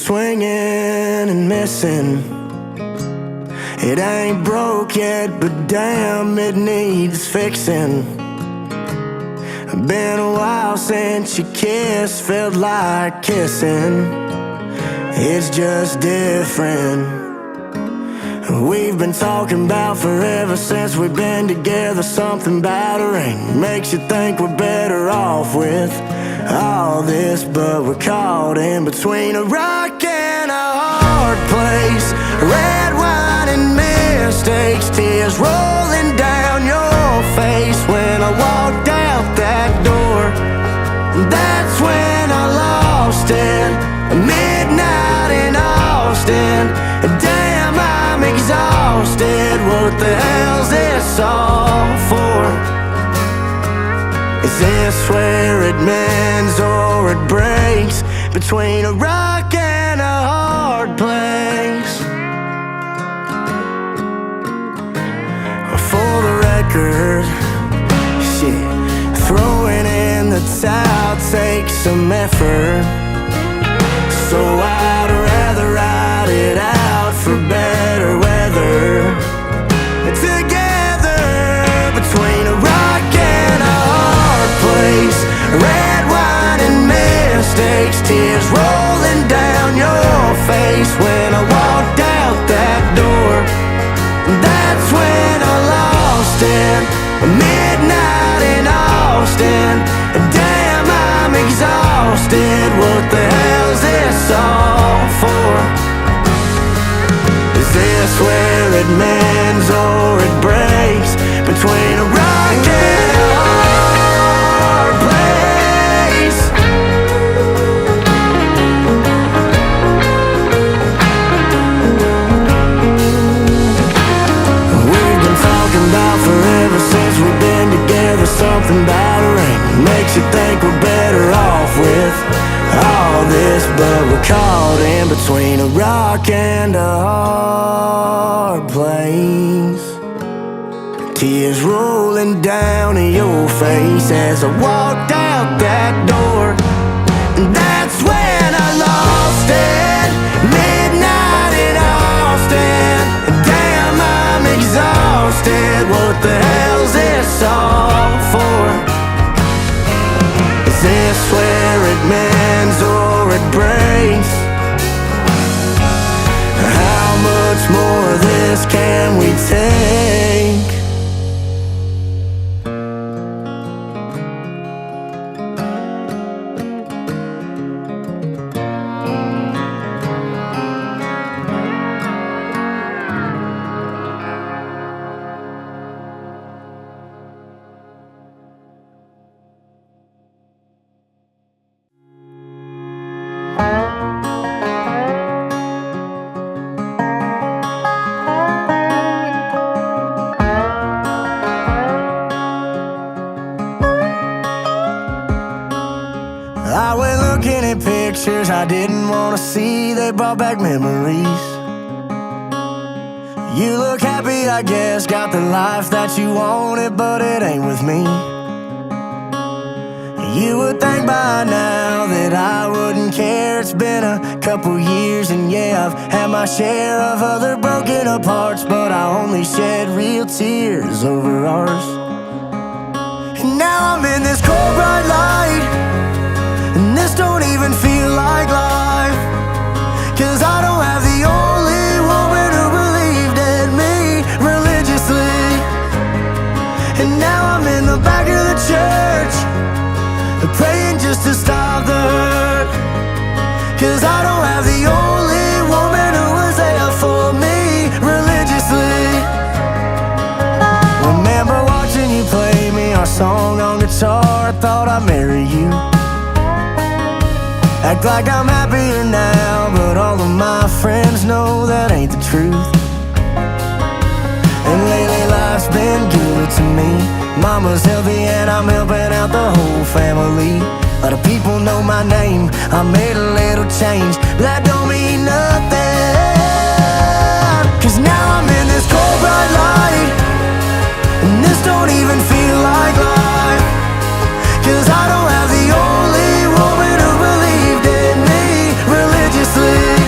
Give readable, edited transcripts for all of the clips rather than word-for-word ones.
swinging and missing. It ain't broke yet, but damn, it needs fixing. Been a while since you kissed, felt like kissing. It's just different. We've been talking about forever since we've been together. Something about a ring makes you think we're better off with all this, but we're caught in between a rock and a hard place. Red wine and mistakes, tears rolling down your face. When I walked out that door, that's when I lost it. Midnight in Austin, damn, I'm exhausted. What the hell's this all for? Is this where it mends or it breaks? Between a rock and a hard place. For the record, shit, throwing in the towel takes some effort. So I'd rather ride it out for better weather. Together, between a rock and a hard place. Red wine and mistakes, tears rolling down your face. When I walked out that door, that's when I lost it. Midnight in Austin, damn, I'm exhausted. What the hell's this all for? Is this where it mends or it breaks? Between a rock and a hard place. We've been talking about forever since we've been together. Something about a ring makes you think we're better off with all this, but we're caught in between a rock and a hard place. Tears rolling down your face as I walked out that door. That's when I lost it. Midnight in Austin, damn, I'm exhausted. What the hell's this all for? Is this where it mends or it breaks? How much more of this can we take? I went looking at pictures I didn't want to see. They brought back memories. You look happy, I guess, got the life that you wanted, but it ain't with me. You would think by now that I wouldn't care. It's been a couple years and yeah, I've had my share of other broken apart, but I only shed real tears over ours. And now I'm in this cold bright light, and this don't even feel like life. Cause I don't have the only woman who believed in me religiously. And now I'm in the back of the church, praying just to stop the hurt. Cause I don't have the only woman who was there for me religiously. Remember watching you play me our song on guitar, I thought I'd marry you. Act like I'm happier now, but all of my friends know that ain't the truth. And lately life's been good to me. Mama's healthy and I'm helping out the whole family. A lot of people know my name, I made a little change, but that don't mean nothing. Cause now I'm in this cold bright light, and this don't even feel like life. Cause I don't have the only woman who believed in me religiously.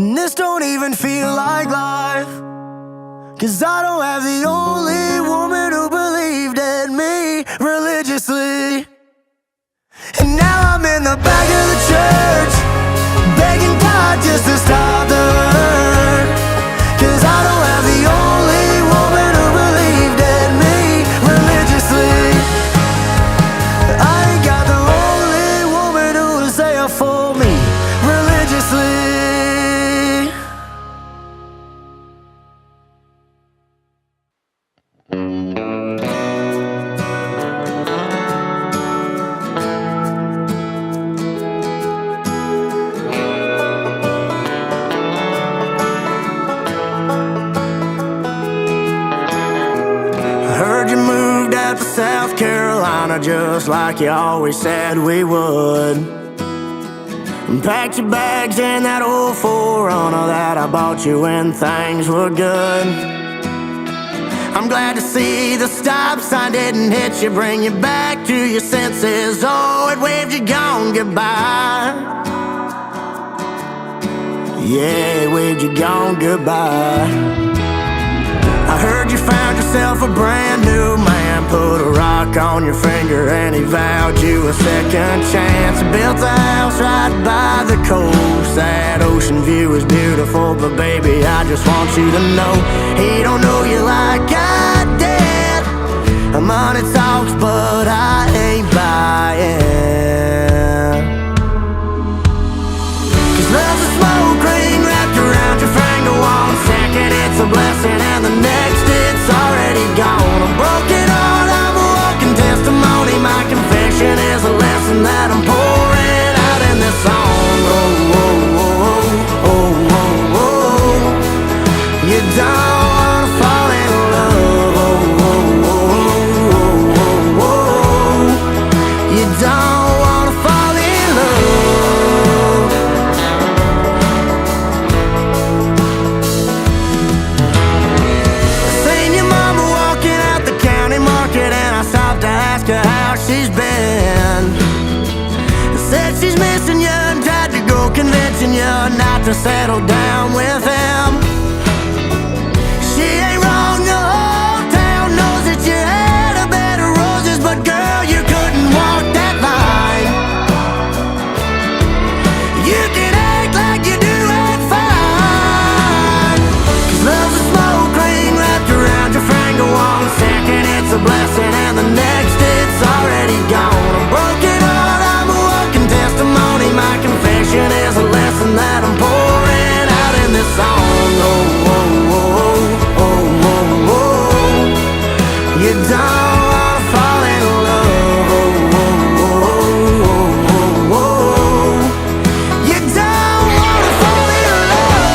And this don't even feel like life, 'cause I don't have the only woman who believed in me religiously. And now I'm in the back of the church, begging God just to stop the hurt, 'cause I don't have the only woman who believed in me religiously. I ain't got the only woman who was there for me religiously. South Carolina, just like you always said we would. And packed your bags in that old 4Runner that I bought you when things were good. I'm glad to see the stop sign didn't hit you, bring you back to your senses. Oh, it waved you gone goodbye. Yeah, it waved you gone goodbye. I heard you found yourself a brand new man, put a rock on your finger and he vowed you a second chance. Built a house right by the coast, that ocean view is beautiful, but baby, I just want you to know he don't know you like I did. Money talks, but I ain't buying. 'Cause love's a smoke ring wrapped around your finger. One second it's a blessing and the next it's already gone. A broken heart, I'm a walking testimony. My confession is a lesson that I'm pouring out in this song. Oh, oh, oh, oh, oh, oh. You don't wanna fall in love. Oh, oh, oh, oh, oh, oh. You don't wanna fall in love. How she's been. Said she's missing you and tried to go convincing you not to settle down with him. She ain't wrong, the whole town knows that you had a bed of roses, but girl, you couldn't walk that line. You can act like you do it fine, 'cause love's a smoke ring wrapped around your finger. One second it's a blessing and the next it's already gone. A broken heart, I'm a walking testimony. My confession is a lesson that I'm pouring out in this song. Oh, oh, oh, oh, oh, oh. You don't wanna fall in love. Oh, oh, oh, oh, oh, oh. You don't wanna fall in love.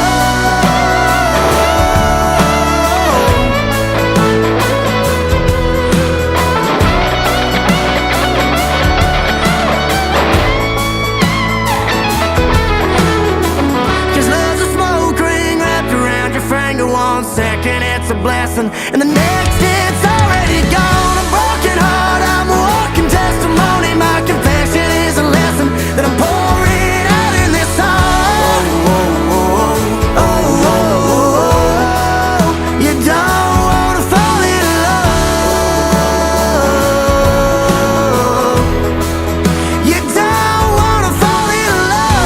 'Cause love's a smoke ring wrapped around your finger. One second it's a blessing and the next it's already gone. A broken heart, I'm a walking testimony. My confession is a lesson that I'm pouring out in this song. Oh, oh, oh, oh, oh. You don't wanna fall in love. You don't wanna fall in love.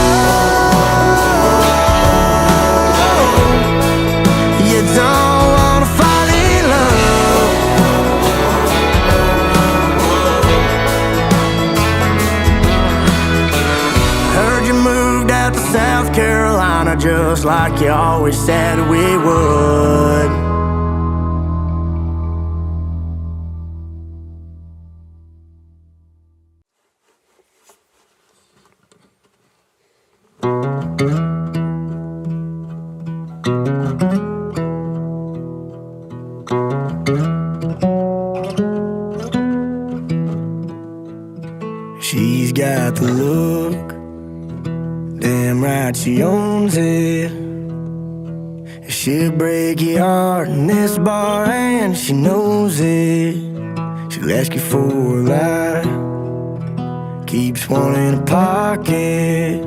You don't wanna fall in love. Heard you moved out to South Carolina, just like you always said we would. She's got the look, damn right she owns it. She'll break your heart in this bar and she knows it. She'll ask you for a lie, keeps one in her pocket,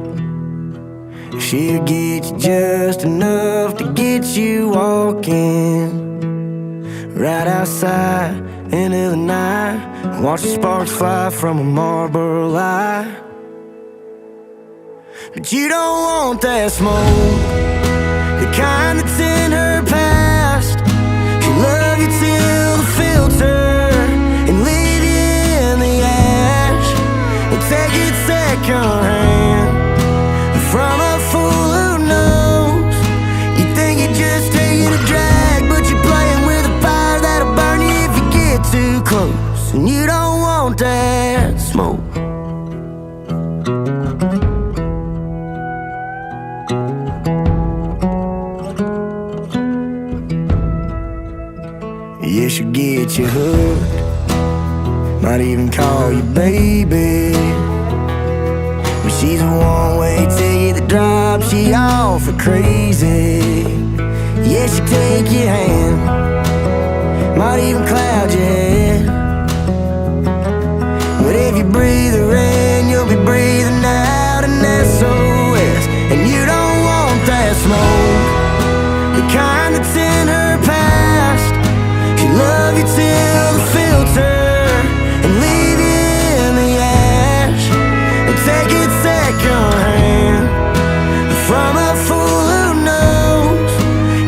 She'll get you just enough to get you walking. Right outside into the night, watch the sparks fly from a Marlboro light. But you don't want that smoke, the kind that's in her past. She'll love you till the filter and leave you in the ash. And take it second hand from a fool who knows. You think you're just taking a drag, but you're playing with a fire that'll burn you if you get too close. And you don't want that smoke. Yeah, she'll get you hooked, might even call you baby. But she's a one-way ticket that drops you off for crazy. Yeah, she'll take your hand, might even cloud your head. But if you breathe her in, you'll be breathing out an SOS. And you don't want that smoke, the kind that's in her past. She'll love you till the filter and leave you in the ash. And take it second hand from a fool who knows.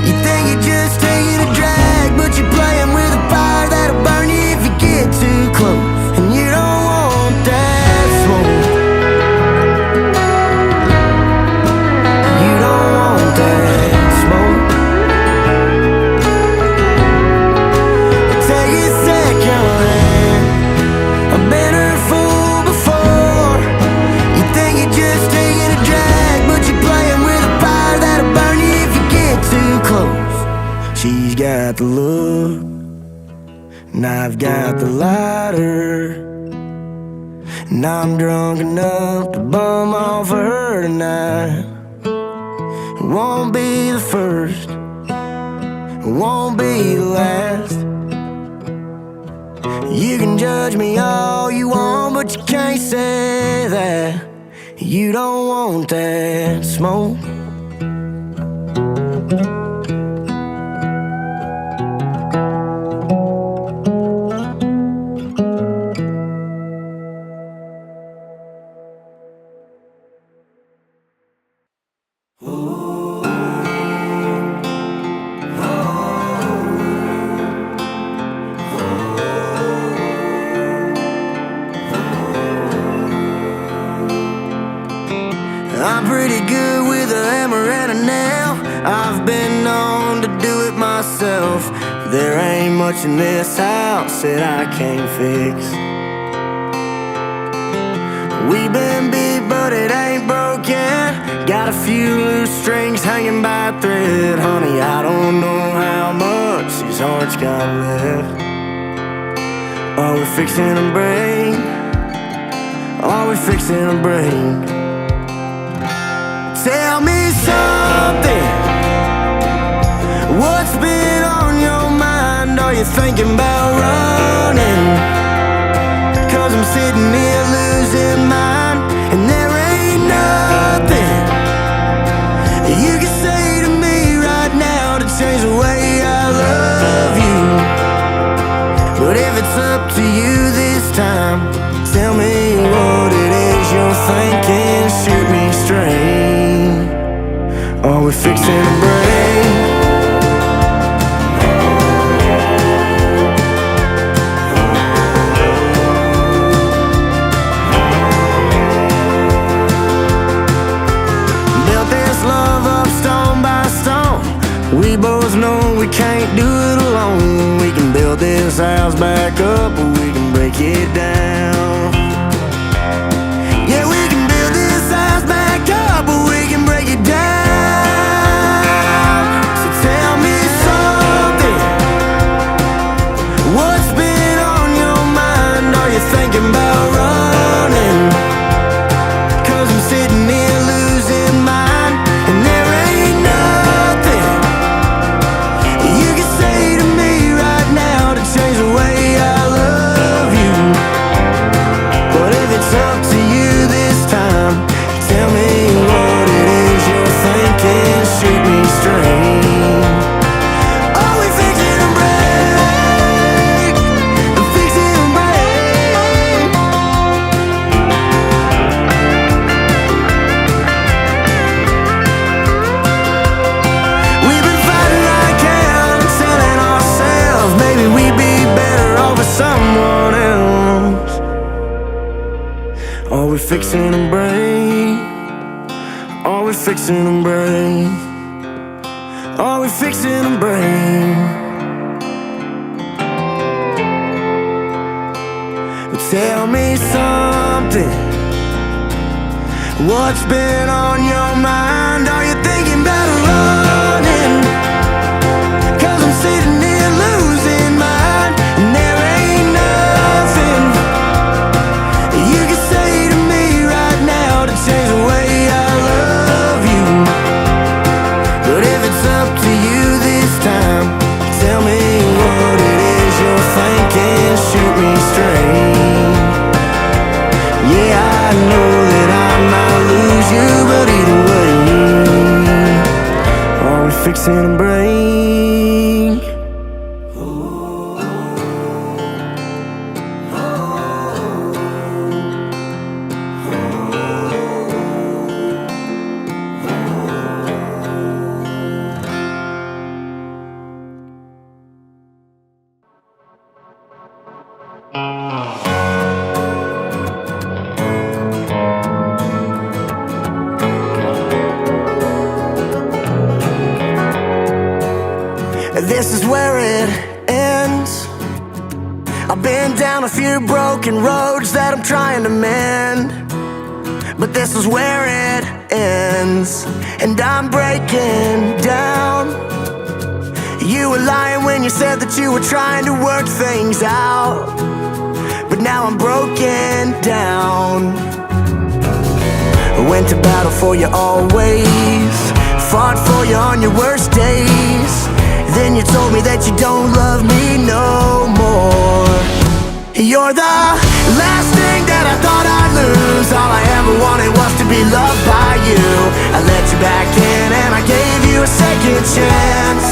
You think you're just taking a drag, but you're playing with a fire that'll burn you if you get too close. And you don't want that smoke. You don't want that smoke. Take it second hand, I've been her fool before. You think you're just taking a drag, but you're playing with a fire that'll burn you if you get too close. She's got the look, and I've got the lighter. And I'm drunk enough to bum off of her tonight. It won't be the first, it won't be the last. You can judge me all you want, but you can't say that you don't want that smoke. I'm pretty good with a hammer and a nail. I've been known to do it myself. There ain't much in this house that I can't fix. We've been beat, but it ain't broken. Got a few loose strings hanging by a thread. Honey, I don't know how much these hearts got left. Are we fixing a break? Are we fixing a break? Tell me something, what's been on your mind? Are you thinking about running? 'Cause I'm sitting here losing mine, and there ain't nothing you can say to me right now to change the way I love you. But if it's up to you this time, tell me what it is you're thinking. Shoot me straight. Are we fixing a break? Built this love up stone by stone. We both know we can't do it alone. We can build this house back up, or we can break it down. Yeah, we can build this house back up, or we can break it down. Thinking about running, 'cause I'm sitting here losing mine, and there ain't nothing you can say to me right now to change the way I love you. fixing to break? Are we fixing to break? Are we fixing to break? Tell me something. What's been on your mind? Are you thinking about running? 'Cause I'm sitting here losing mine, and there ain't nothing you can say to me right now to change the way I love you. But if it's up to you this time, tell me what it is you're thinking. Shoot me straight. Yeah, I know that I might lose you, but either way, are we fixing to break? This is where it ends. I've been down a few broken roads that I'm trying to mend, but this is where it ends, and I'm breaking down. You were lying when you said that you were trying to work things out, but now I'm broken down. I went to battle for you always, fought for you on your worst days. Then you told me that you don't love me no more. You're the last thing that I thought I'd lose. All I ever wanted was to be loved by you. I let you back in and I gave you a second chance.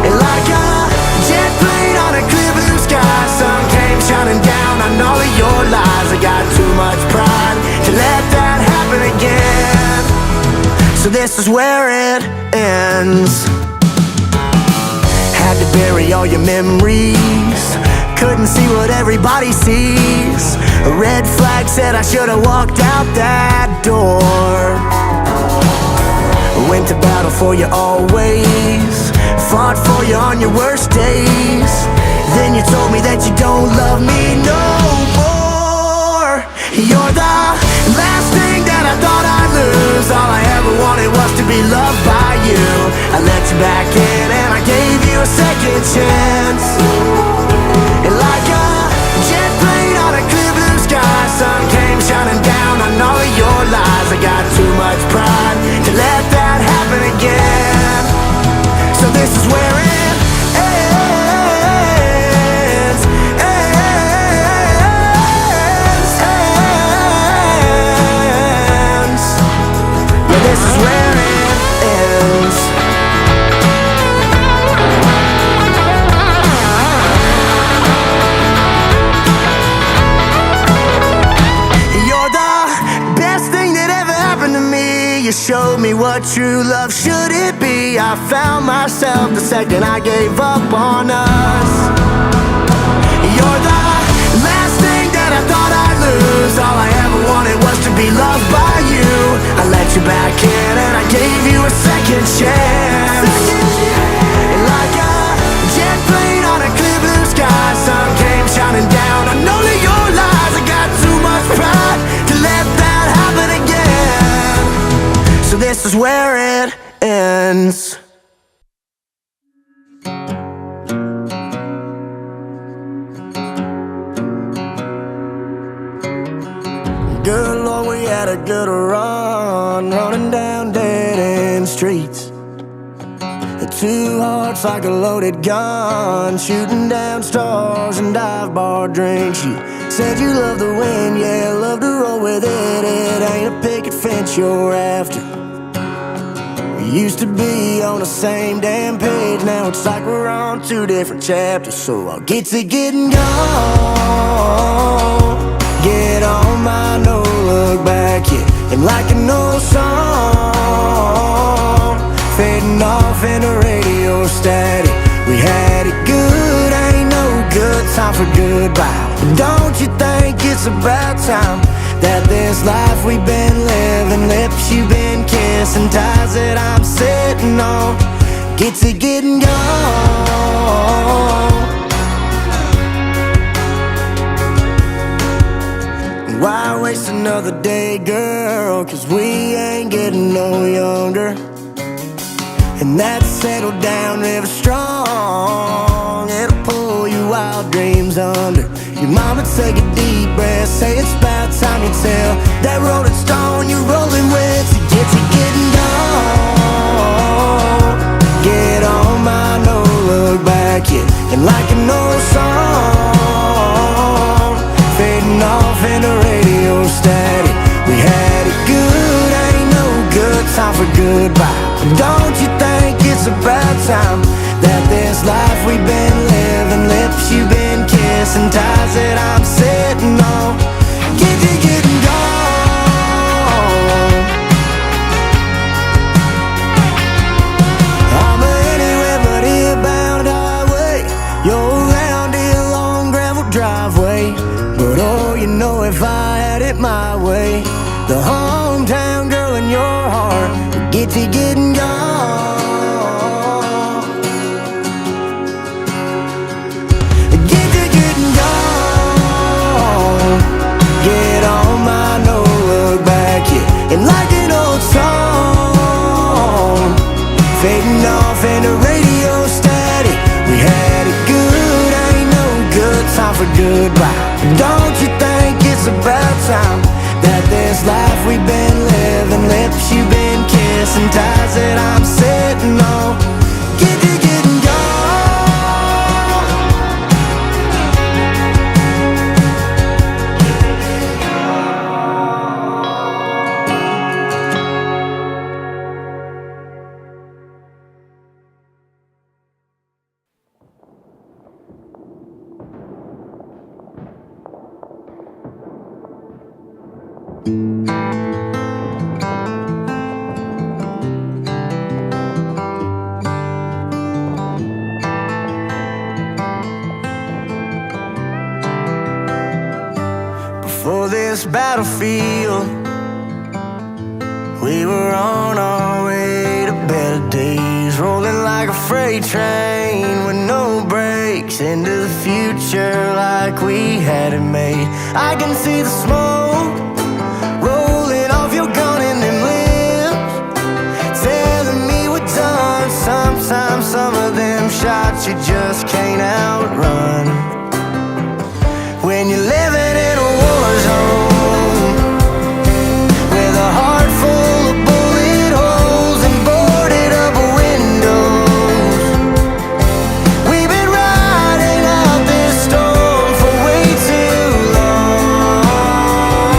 And like a jet plane on a clear blue sky, sun came shining down on all of your lies. I got too much pride to let that happen again. So this is where it ends. Had to bury all your memories, couldn't see what everybody sees. A red flag said I should have walked out that door. Went to battle for you always, fought for you on your worst days. Then you told me that you don't love me no more. You're the last thing that I thought I'd lose. All I ever wanted was to be loved by you. I let you back in and I gave you a second chance. And like a jet plane on a clear blue sky, sun came shining down on all of your lies. I got too much pride to let that happen again. So this is where it ends. Yeah, this is where it ends. You showed me what true love should it be. I found myself the second I gave up on us. You're the last thing that I thought I'd lose. All I ever wanted was to be loved by you. I let you back in and I gave you a second chance. And like a jet plane on a clear blue sky, sun came shining down on all of your lies. I got too much pride to let that happen again. So this is where it ends. Good Lord, we had a good run, running down dead-end streets. Two hearts like a loaded gun, shooting down stars and dive bar drinks. You said you love the wind, yeah, love to roll with it. It ain't a picket fence you're after. We used to be on the same damn page, now it's like we're on two different chapters. So I'll get to getting gone, get on my no look back, yeah. And like an old song, fading off in the radio static. We had it good, ain't no good time for goodbye. Don't you think it's about time that this life we've been living, lips you've been kissing, ties that I'm sitting on, get to getting gone. Why waste another day, girl? 'Cause we ain't getting no younger. And that settled down river strong, it'll pull your wild dreams under. Your mama take a deep breath, say it's about time you tell that rolling stone you're rolling with to get to getting gone. Get on my no look back yet, and like an old song, fading off in the radio static. We had it good, ain't no good time for goodbye. Don't you think it's about time that this life we've been living, lips you've been kissing, ties that I'm sitting on, get to getting gone. I'm a anywhere but here bound highway, you're around here long gravel driveway. But oh, you know if I had it my way, the hometown girl in your heart would get to getting gone. Get to getting gone. Get on my no look back yet, and like an old song, fading off in the radio static. We had it good, ain't no good time for goodbye. Don't you think it's about time that this life we've been living, lips you've been kissing, ties that I'm sitting on, get to getting gone. For this battlefield, we were on our way to better days, rolling like a freight train with no brakes into the future like we had it made. I can see the smoke rolling off your gun in them lips, telling me we're done. Sometimes some of them shots you just can't outrun. When you're living in a war zone with a heart full of bullet holes and boarded up windows, we've been riding out this storm for way too long.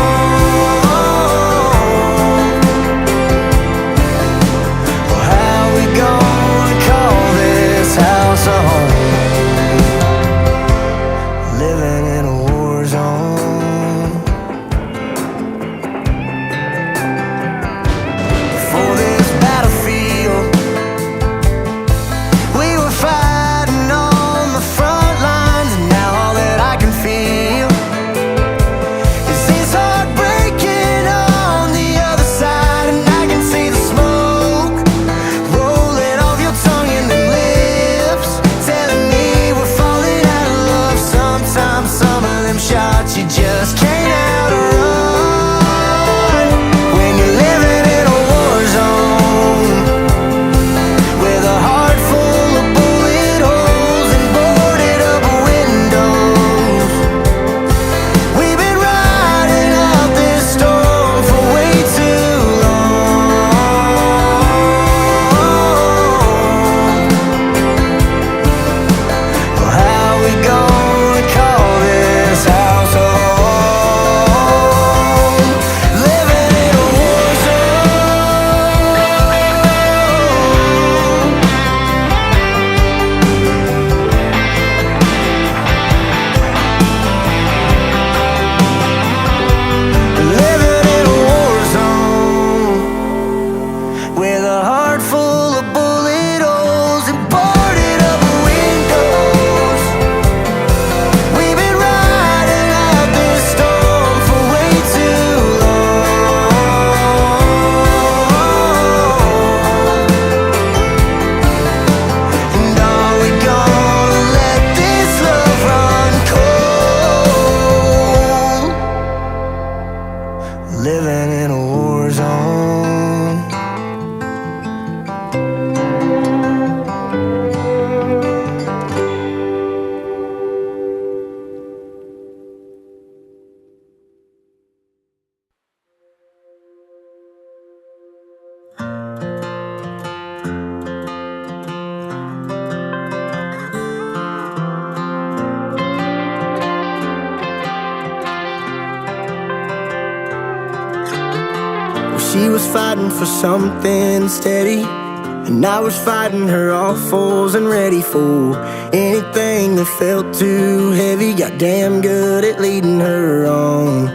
She was fighting for something steady, and I was fighting her off fours and ready for anything that felt too heavy. Got damn good at leading her on,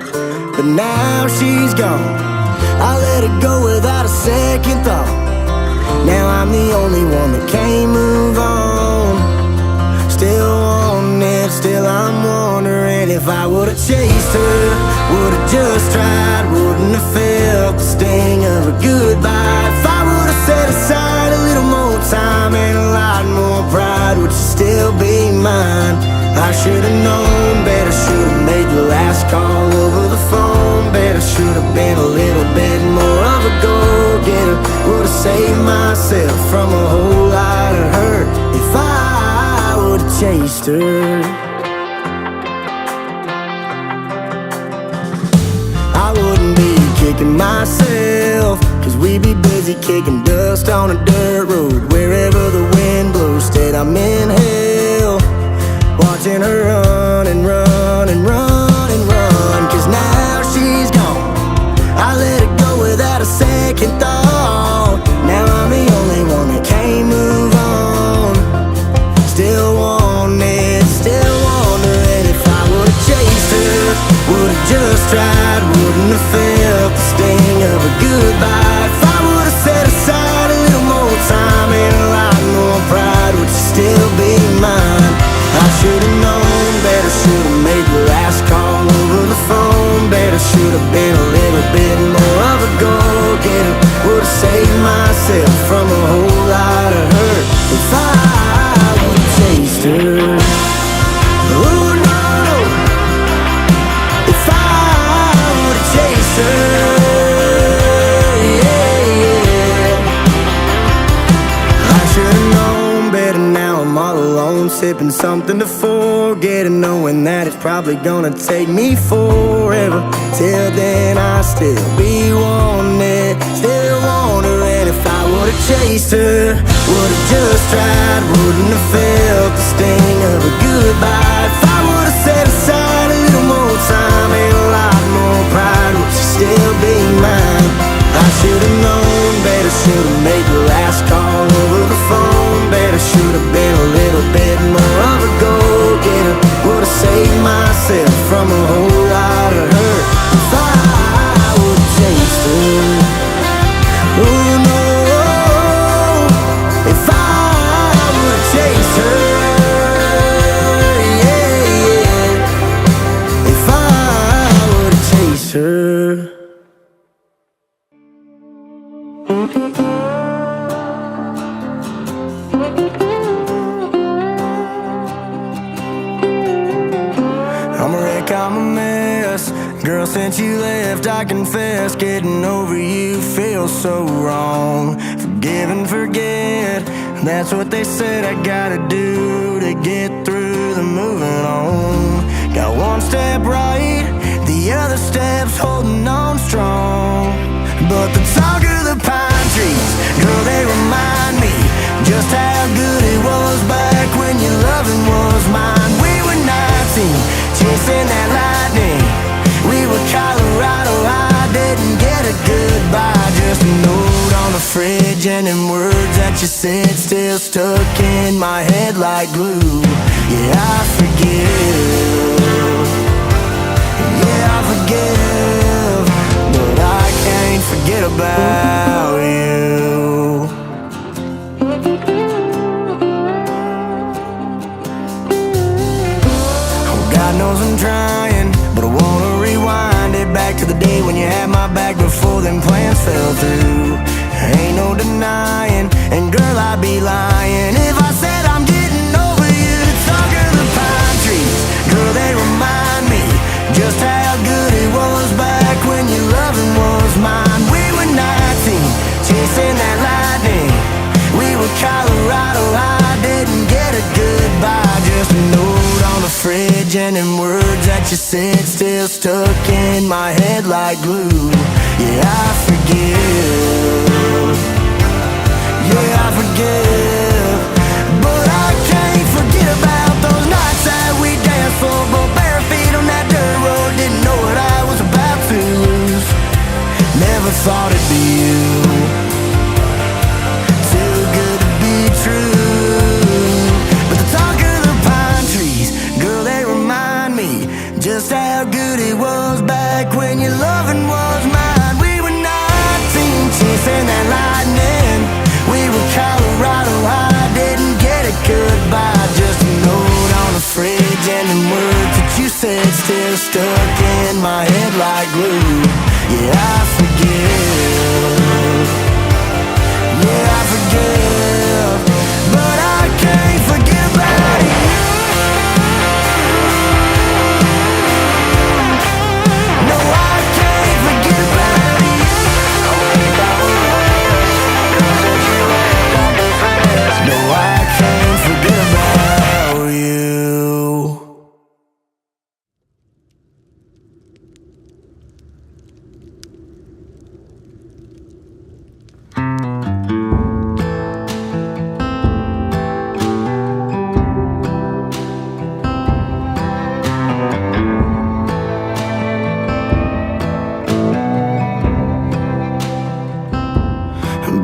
but now she's gone. I let her go without a second thought. Now I'm the only one that can't move on. Still on it, still I'm wondering if I would've chased her, would've just tried, wouldn't have felt the sting of a goodbye. If I would've set aside a little more time and a lot more pride, would you still be mine? I should've known better, should've made the last call over the phone better, should've been a little bit more of a go-getter, would've saved myself from a whole lot of hurt if I would've chased her. I wouldn't be kicking myself, cause we'd be busy kicking dust on a dirt road. Wherever the wind blows, instead I'm in hell, watching her run and run and run and run. Cause now she's gone, I let her go without a second thought. Now I'm the only one that can't move on. Still want it, still wondering if I would've chased her, would've just tried, wouldn't have felt the sting of a goodbye. If I would've set aside a little more time and a lot more pride, would you still be mine? I should've known better, should've made the last call over the phone better, should've been a little bit more of a go-getter, would've saved myself from a whole lot of hurt if I would've chased her. Oh no, if I would've chased her, yeah, yeah. I should've known better, now I'm all alone, sipping something to forget, and knowing that it's probably gonna take me forever. Till then I still be wanting it, still wondering if I would've chased her, would've just tried, wouldn't have felt the sting of a goodbye. If I would've set aside a little more time and a lot more pride, would you still be mine? I should've known better, should've made the last call over the phone better, should've been a little bit more of a go-getter, would've saved myself from a whole lot of hurt if I would've chased her. Oh no, if I would've chased her, yeah, yeah. If I would've chased her. I'm a wreck, I'm a mess. Girl, since you left, I confess, getting over you feels so wrong. Forgive and forget, that's what they said I gotta do to get through the moving on. Got one step right, the other step's holding on strong. But the talk of the pine trees, girl, they remind me just how good it was back when your loving was mine. We were 19, chasing that lightning. We were Colorado, I didn't get a goodbye, just a note on the fridge, and them words that you said still stuck in my head like glue. Yeah, I forgive, yeah, I forgive, but I can't forget about you. Oh, God knows I'm trying, but I wanna rewind it back to the day when you had my back before them plans fell through. Ain't no denying, and girl, I'd be lying if I said I'm getting over you. The talk of the pine trees, girl, they remind me just how good it was back when your loving was mine. We were 19, chasing that lightning. We were Colorado, I didn't get a goodbye, just a note on the fridge, and them words that you said still stuck in my head like glue. Yeah, I forgive, yeah, I forgive, but I can't forget about those nights that we danced for both bare feet on that dirt road. Didn't know what I was about to lose, never thought it'd be stuck in my head like glue. Yeah, I forgive. Yeah, I forgive, but I can't forget about you. No, I can't forget about you. No, I can't forget about you.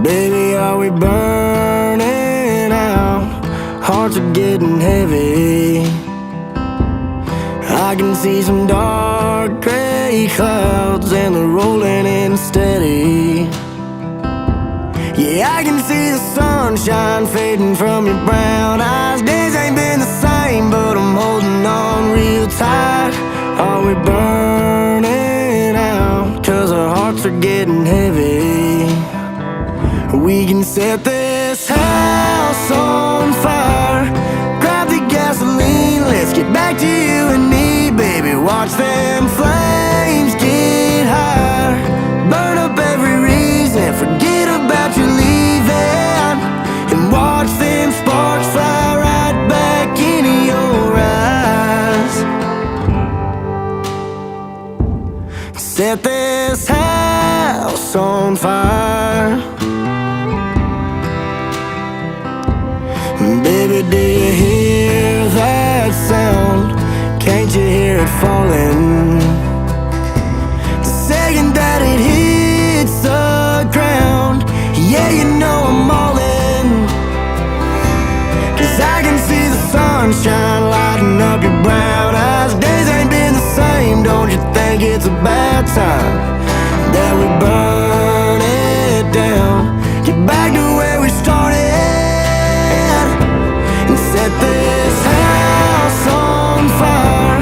Baby, are we burning out? Hearts are getting heavy. I can see some dark gray clouds and they're rolling in steady. Yeah, I can see the sunshine fading from your brown eyes. Days ain't been the same, but I'm holding on real tight. Are we burning out? 'Cause our hearts are getting heavy. We can set this house on fire. Grab the gasoline, let's get back to you and me, baby. Watch them flames get higher. Burn up every reason, forget about you leaving. And watch them sparks fly right back into your eyes. Set this house on fire. Baby, do you hear that sound? Can't you hear it falling? The second that it hits the ground, yeah, you know I'm all in. 'Cause I can see the sunshine lighting up your brown eyes. Days ain't been the same, don't you think it's about time that we burn it down? Get back to where we started. Set this house on fire.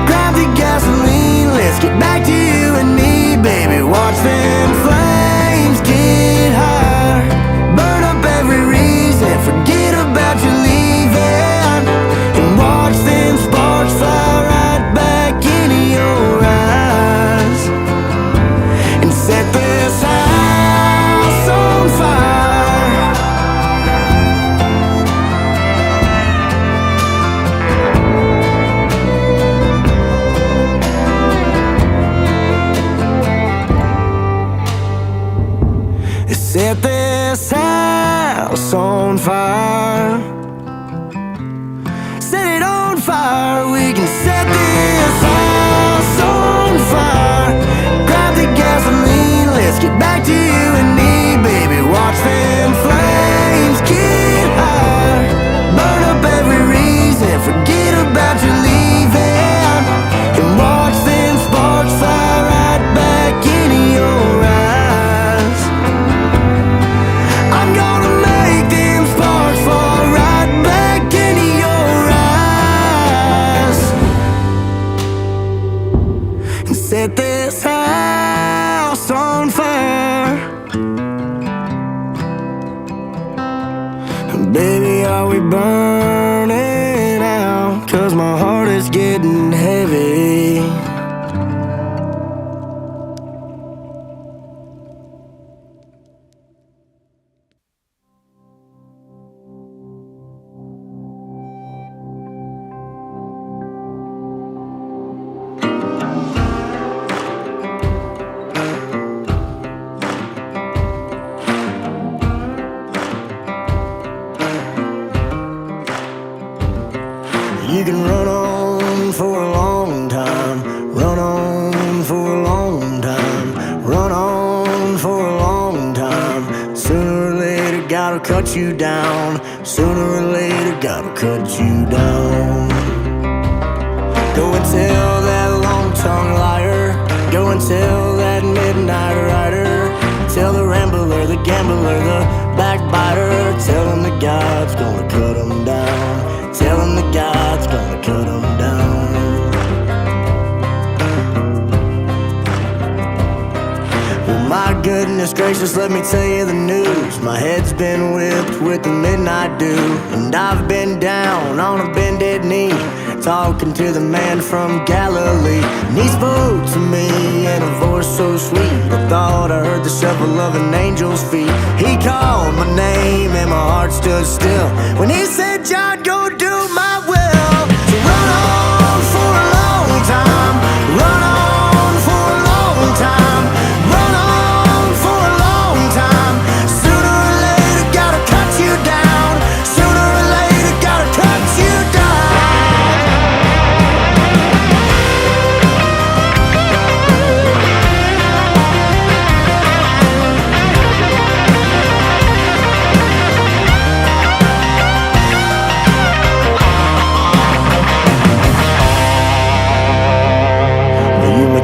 Grab the gasoline, let's get back to you and me, baby. Watch them flames get higher. Burn up every reason, forget about you leaving. And watch them sparks fly right back into your eyes. And set this house on fire. Set this house on fire. Set it on fire. We can set this house on fire. Grab the gasoline, let's get back to you and me, baby. Watch them flames get higher. Burn up every reason, forget about you leaving. And watch them sparks fly right back into your eyes. I'm gonna make them sparks fall right back into your eyes. And set this house on fire. Baby, are we burning out? 'Cause my heart is getting heavy. You can run on for a long time, run on for a long time, run on for a long time. Sooner or later, gotta cut you down. Sooner or later, gotta cut you down. Go and tell that long-tongued liar. Go and tell that midnight rider. Tell the rambler, the gambler, the backbiter. Tell him that God's gonna cut him down. Tell him that God's gonna cut him down. gracious, let me tell you the news. My head's been whipped with the midnight dew, and I've been down on a bended knee, talking to the man from Galilee. And he spoke to me in a voice so sweet, I thought I heard the shuffle of an angel's feet. He called my name and my heart stood still when he said, John, go do my will. So run on for a long time, run on for a long time, run on for a long time. Sooner or later gotta cut you down, sooner or later gotta cut you down.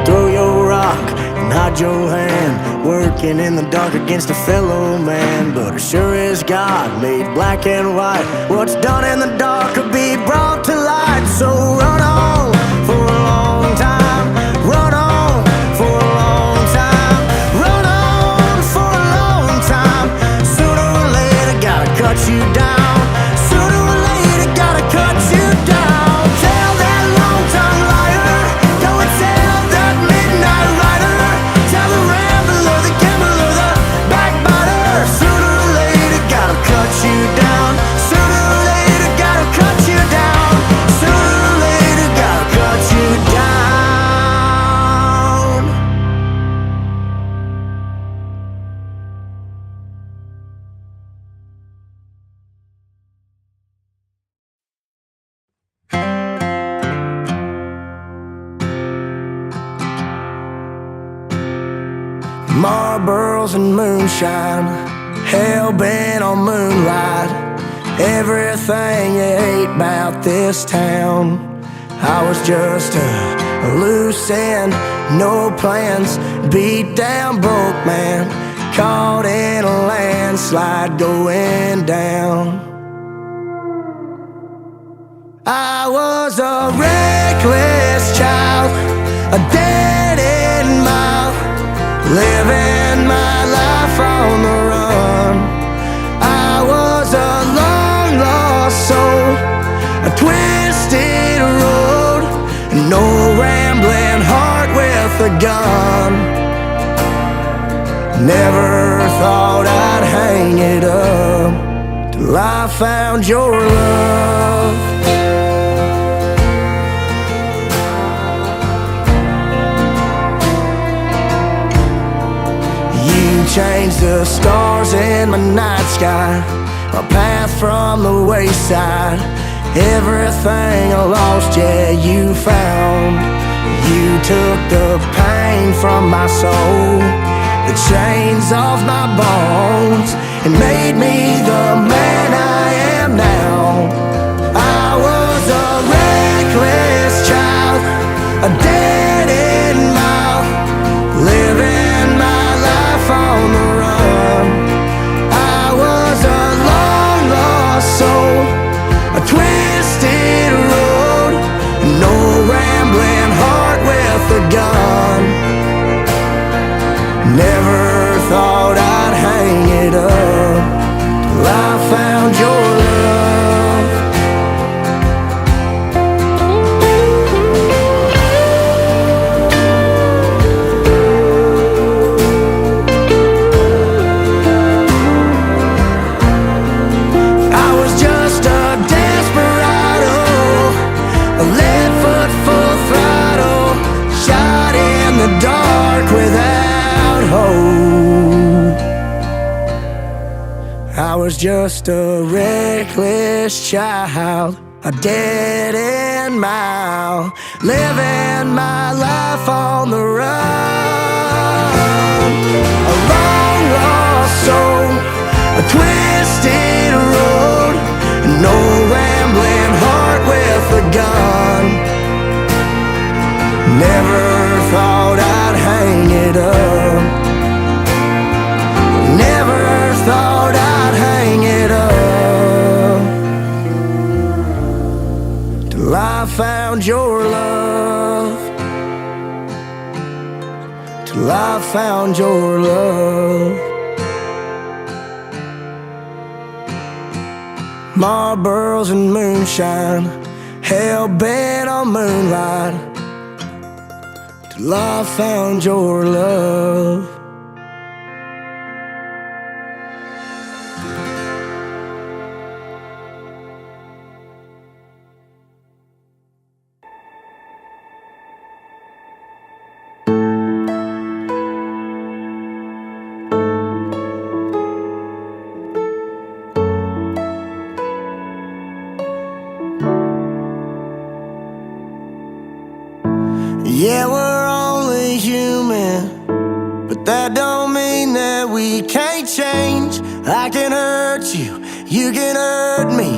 Throw your rock and hide your hand, working in the dark against a fellow man. But as sure as God made black and white, what's done in the dark could be brought to light. So run on for a long time, run on for a long time, run on for a long time. Sooner or later gotta cut you down, sooner or later gotta cut you down. Tell that long-tongued liar, go and tell that midnight rider, tell the rambler, the gambler, the backbiter. Sooner or later gotta cut you down, sooner or later gotta cut you down, sooner or later gotta cut you down. Marlboros and moonshine, hell-bent on moonlight, everything you hate about this town. I was just a loose end, no plans, beat down broke man, caught in a landslide going down. I was a reckless child, a dead-end mile, living my life on the run. I was a long lost soul, a twisted road, no rambling heart with a gun. Never thought I'd hang it up till I found your love. Changed the stars in my night sky, my path from the wayside. Everything I lost, yeah, you found. You took the pain from my soul, the chains off my bones, and made me the man I am now. I was a reckless child, a dead-end mile, living my on the run. I was a long lost soul, a twisted road, no rambling heart with a gun. Never thought I'd hang it up till I found your love. I was just a reckless child, a dead-end mile, living my life on the run. A long lost soul, a twisted road, no rambling heart with a gun. Never thought I'd hang it up, never thought I'd hang it up till I found your love, till I found your love. Marlboros and moonshine, hell-bent on moonlight, till I found your love. Yeah, we're only human, but that don't mean that we can't change. I can hurt you, you can hurt me,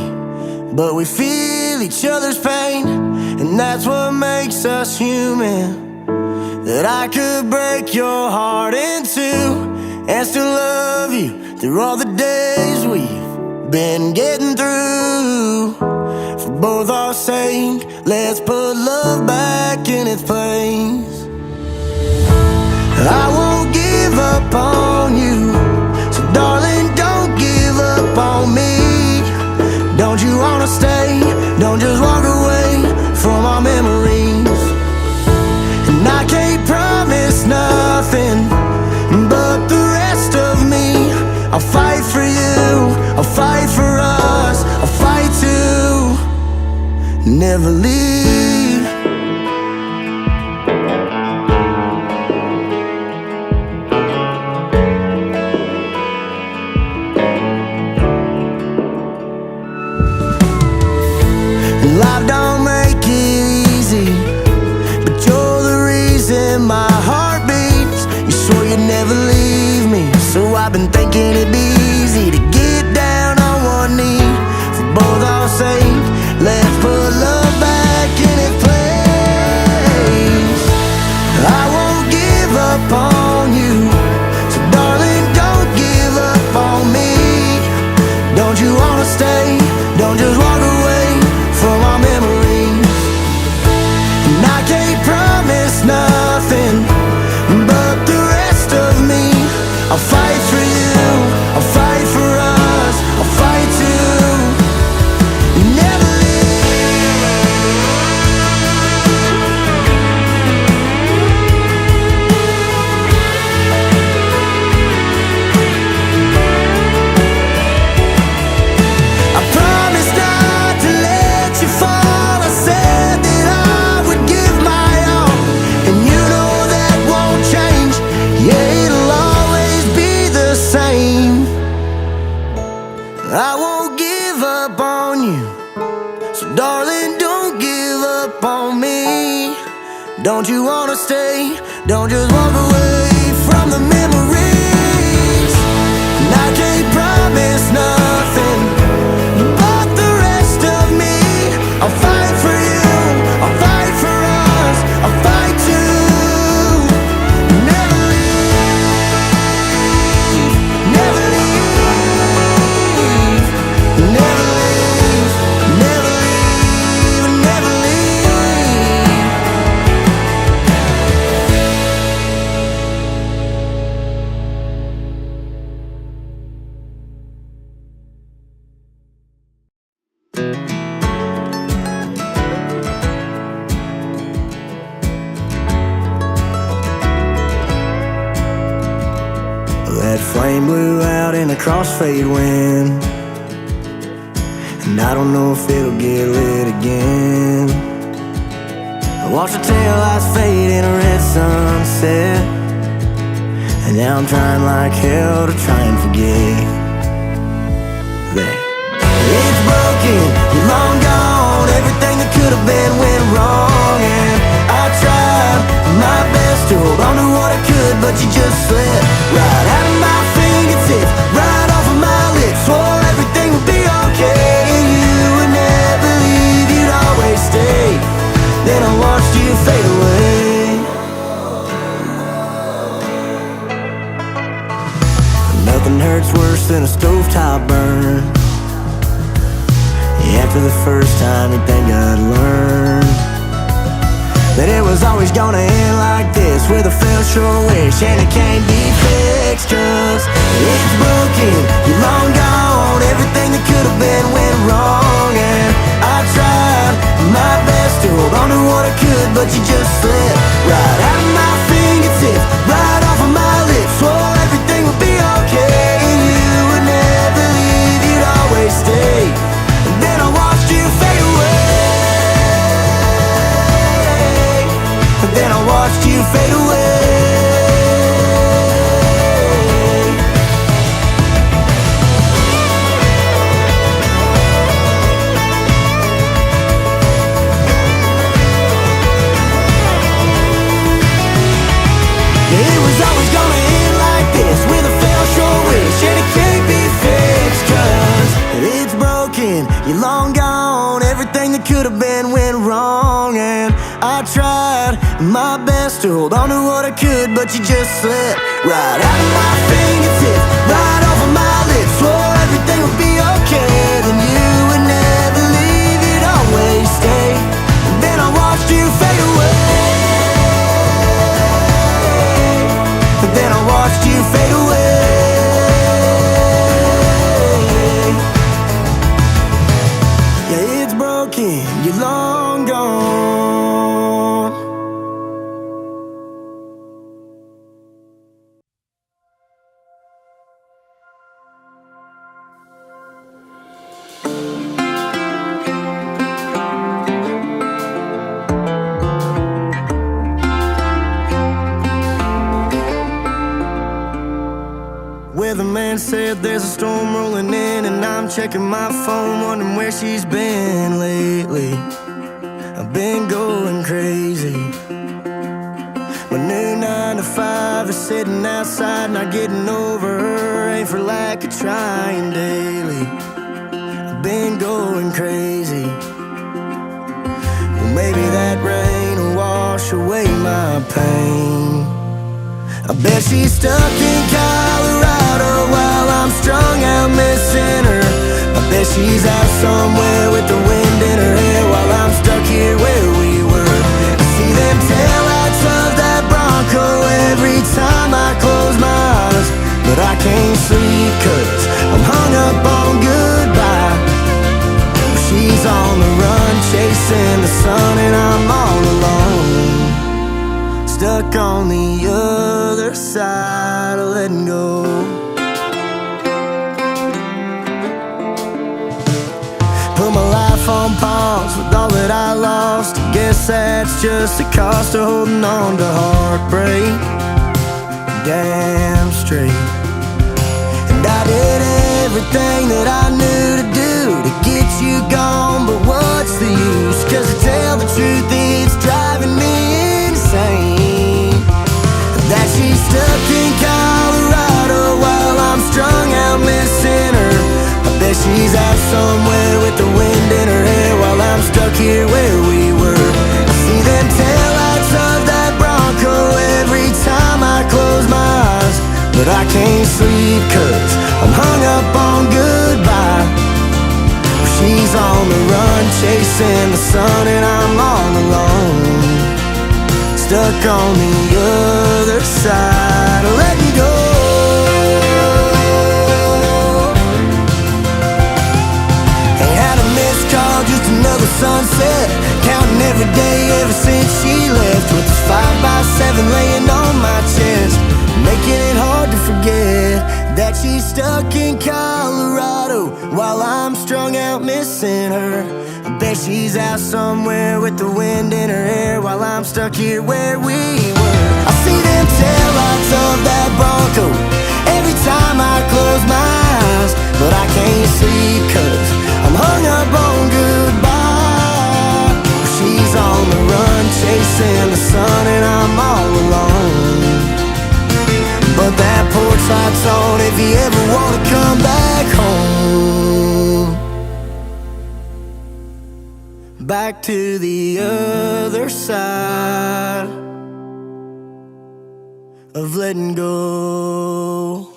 but we feel each other's pain, and that's what makes us human. That I could break your heart in two and still love you through all the days we've been getting through. For both our sake, let's put love back in its place. I won't give up on you, so darling, don't give up on me. Don't you wanna stay? Don't just walk away from our memories. And I can't promise nothing, but the rest of me, I'll fight for you, I'll fight for us, I'll fight to never leave. Life don't make it easy, but you're the reason my heart beats. You swore you'd never leave me, so I've been thinking it'd be easy to get down on one knee. For both our sake, let's put love back in its place. I won't give up on you, so darling, don't give up on me. Don't you wanna stay? Don't just walk away from our memories. And I can't promise nothing, but the rest of me, I'll fight for you, I'll fight for us, I'll fight to never I won't give up on you, so darling, don't give up on me. Don't you wanna stay? Don't just walk away from the memories. And I can't promise nothing, but the rest of me, I'll fight for you, I'll fight for us, I'll fight to never leave, never leave. Never leave, never leave, never leave. That flame blew out in a crossfade wind, and I don't know if it'll get lit again. I watched the taillights fade in a red sunset, and now I'm trying like hell to try and forget that it's broken, you're long gone. Everything that could have been went wrong, and I tried my best to hold on to what I could, but you just slipped right out of my fingertips, right off of my lips. Swore everything would be okay, you would never leave, you'd always stay. Then I watched you fade away. Nothing hurts worse than a stovetop burn. After the first time you think I'd learn that it was always gonna end like this, with a fell short wish and it can't be fixed. Cause it's broken, you're long gone. Everything that could have been went wrong. but you just slipped right out of my fingertips, right off of my lips. Swore everything would be okay, and you would never leave, you'd always stay. And then I watched you fade away, and then I watched you fade away. It was always gonna end like this, with a fell short wish, and it can't be fixed, 'cause it's broken, you're long gone. Everything that could have been went wrong, and I tried my best to hold on to what I could, but you just slipped right out of my fingertips, right off of my lips. Swore everything would be okay, then you would never leave, you'd always stay. And then I watched you fade away, then I watched you fade away. Yeah, it's broken, you're long gone. Weatherman said there's a storm rolling in, and I'm checking my phone, wondering where she's been lately. I've been going crazy. My new 9 to 5 is sitting outside, not getting over her, ain't for lack of trying daily. I've been going crazy. Well, maybe that rain will wash away my pain. I bet she's stuck in Colorado while I'm strung out missing her. I bet she's out somewhere with the wind in her hair while I'm stuck here where we were. I see them taillights of that Bronco every time I close my eyes, but I can't sleep 'cause I'm hung up on goodbye. She's on the run chasing the sun, and I'm all alone, stuck on the other side of letting go. Put my life on pause with all that I lost. I guess that's just the cost of holding on to heartbreak. Damn straight. And I did everything that I knew to do to get you gone, but what's the use? 'Cause to tell the truth, it's driving me insane that she's stuck in Colorado while I'm strung out missing her. I bet she's out somewhere with the wind in her hair while I'm stuck here where we were. I see them taillights of that Bronco every time I close my eyes, but I can't sleep 'cause I'm hung up on goodbye. She's on the run chasing the sun, and I'm all alone, stuck on the other side of letting go. Ain't had a missed call, just another sunset. Counting every day ever since she left, with this 5x7 laying on my chest, making it hard to forget that she's stuck in Colorado while I'm strung out missing her. I bet she's out somewhere with the wind in her hair while I'm stuck here where we were. I see them taillights of that Bronco every time I close my eyes, but I can't sleep 'cause I'm hung up on goodbye. She's on the run chasing the sun, and I'm all alone, but that porch light's on if you ever wanna come back home, back to the other side of letting go.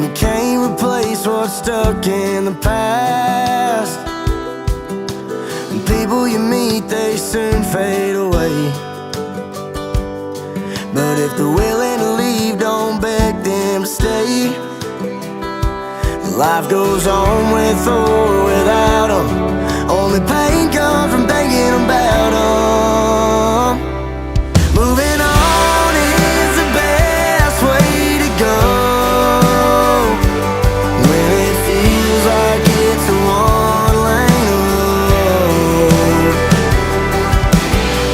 you can't replace what's stuck in the past. And people you meet, they soon fade away. But if they're willing to leave, don't beg them to stay. Life goes on with or without them. Only pain comes from thinking about them. Moving on is the best way to go when it feels like it's a one-lane road.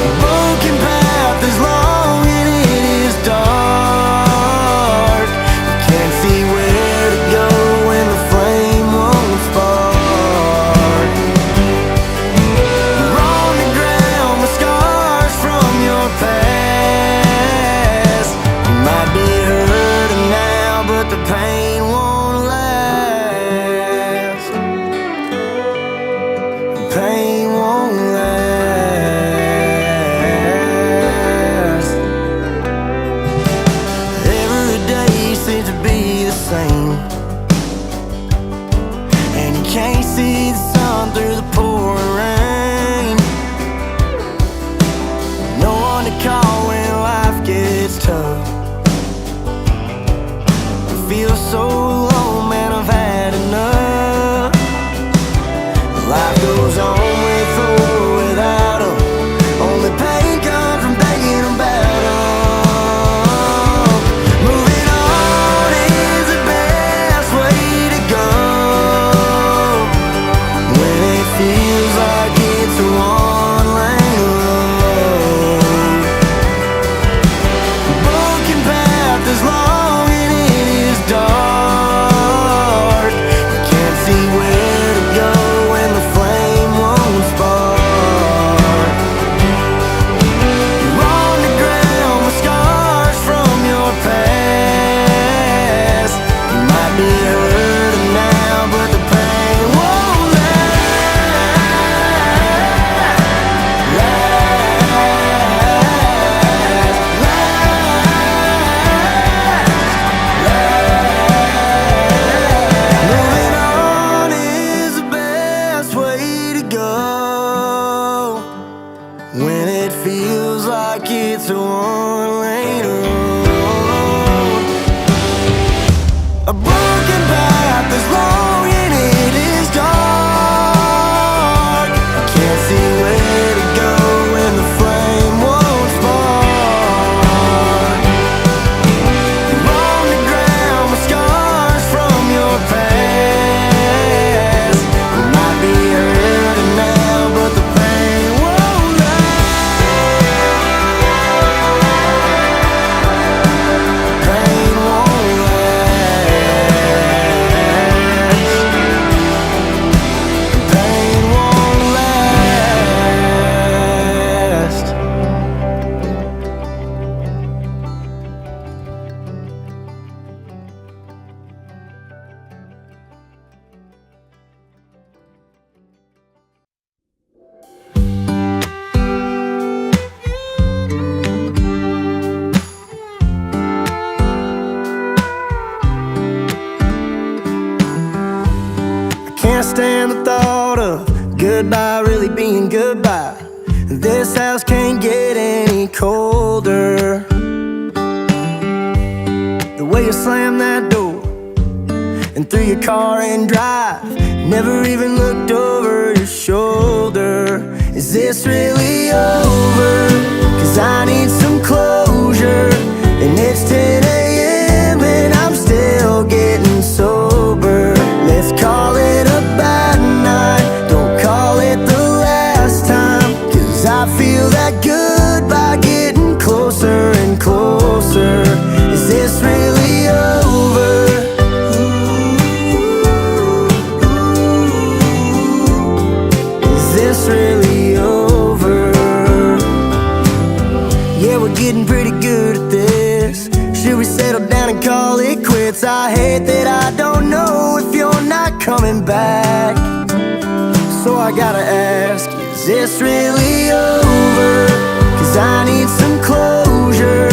A broken path is long and it is dark. You can't see where to go when the flame won't spark. You're on the ground with scars from your past. You might be hurting now, but the pain won't last. The pain won't last. Every day seems to be the same, and you can't see the sun through the pouring rain. No one to call when life gets tough. I feel so alone, man, I've had enough. Life goes on with or without them. Only pain comes from thinking about them. Moving on is the best way to go when it feels like it's a one-lane road. A broken path is long and it is dark. You can't see where to go when the flame won't spark. You're on the ground with scars from your past. You might be hurting now, but the pain won't Moving on is the best way to go when it feels like it's a one-lane road. A broken path is long and it is dark. Can't see where to go when the flame won't spark. You're on the ground with scars from your past. You might be hurting now, but the pain won't last. Pain won't last. Pain won't last. Can't stand the thought of goodbye really being goodbye. This house can't get any colder. The way you slam that door and threw your car and drive, never even looked over your shoulder. Is this really over? 'Cause I need some closure, and it's 10 a.m. and I'm still getting sober. Let's call it a bad night, don't call it the last time. 'Cause I feel that goodbye getting closer and closer. Is this really over? Is this really over? Yeah, we're getting pretty good at this. Should we settle down and call it quits? I hate that I don't know if you're not coming back. So I gotta ask, is this really over? 'Cause I need some closure,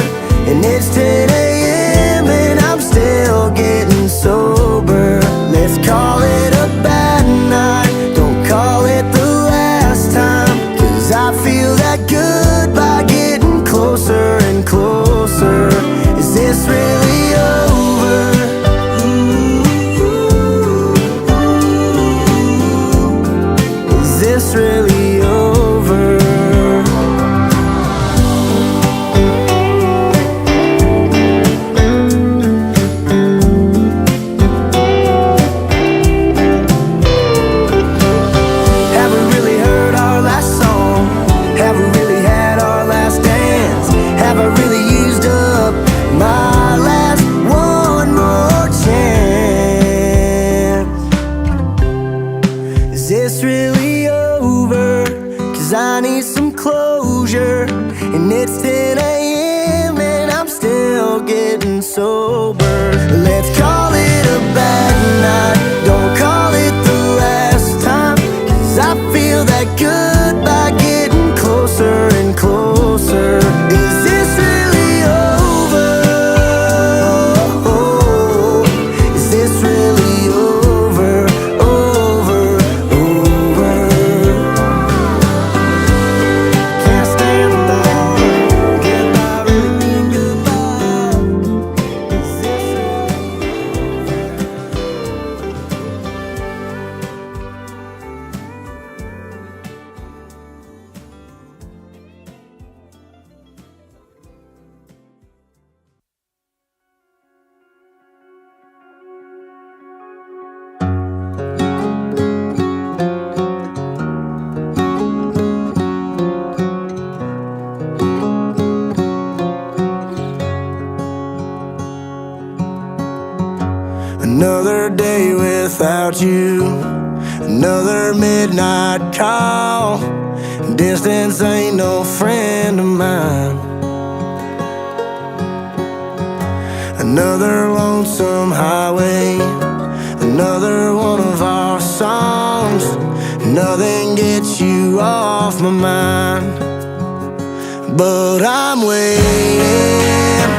and it's 10 a.m. and I'm still getting sober. Let's call it a bad night, don't call it the last time, 'cause I feel that good by getting closer and closer. Is this really over? Is this really over? Is this really over? 'Cause I need some closure, and it's 10 a.m. and I'm still getting sober. Let's call it a bad night, don't call it the last time, 'cause I feel that good by getting closer and closer. Is this really over? Is this really over? Another day without you, another midnight call. Distance ain't no friend of mine. Another lonesome highway, another one of our songs. Nothing gets you off my mind, but I'm waiting,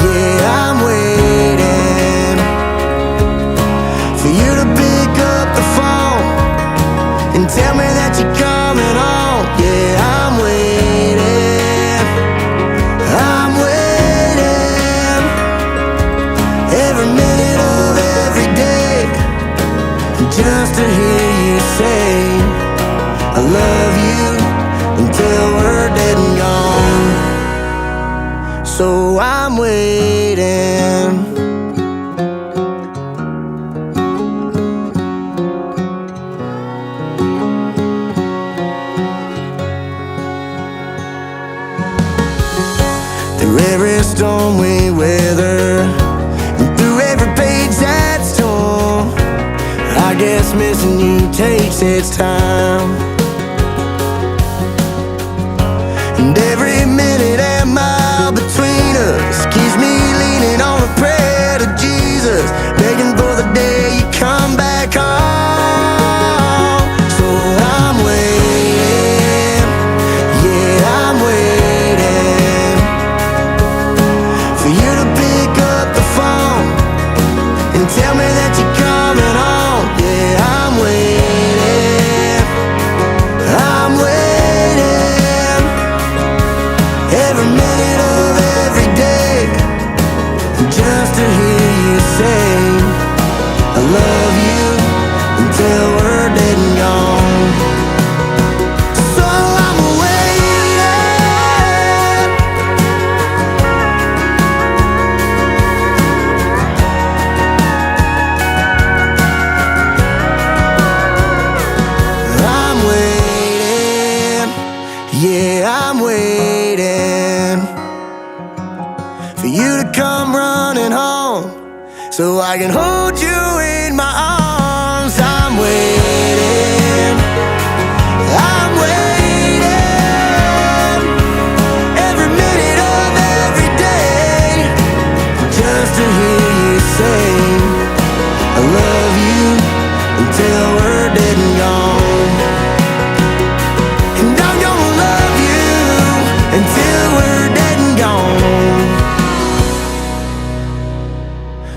yeah, I'm waiting for you to pick up the phone and tell me that you're coming home. Yeah, I'm waiting, I'm waiting every minute of every day, just to hear you say I love you until we're dead and gone. So I'm waiting. Through every storm we weather, and through every page that's torn, I guess missing you takes its time. And every minute and mile between us keeps me leaning on a prayer to Jesus, begging for the day you come back home. So I'm waiting, yeah, I'm waiting for you to pick up the phone and tell me that you're coming home. Yeah, I'm waiting, I'm waiting every minute of every day, just to hear you say I love you until we're dead and gone. So I'm waiting, I'm waiting, yeah, I'm waiting for you to come running home so I can hold you in my arms. I'm waiting, I'm waiting every minute of every day, just to hear you say I love you until we're dead and gone. And I'm gonna love you until we're dead and gone.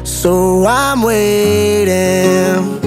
So I'm waiting. waiting.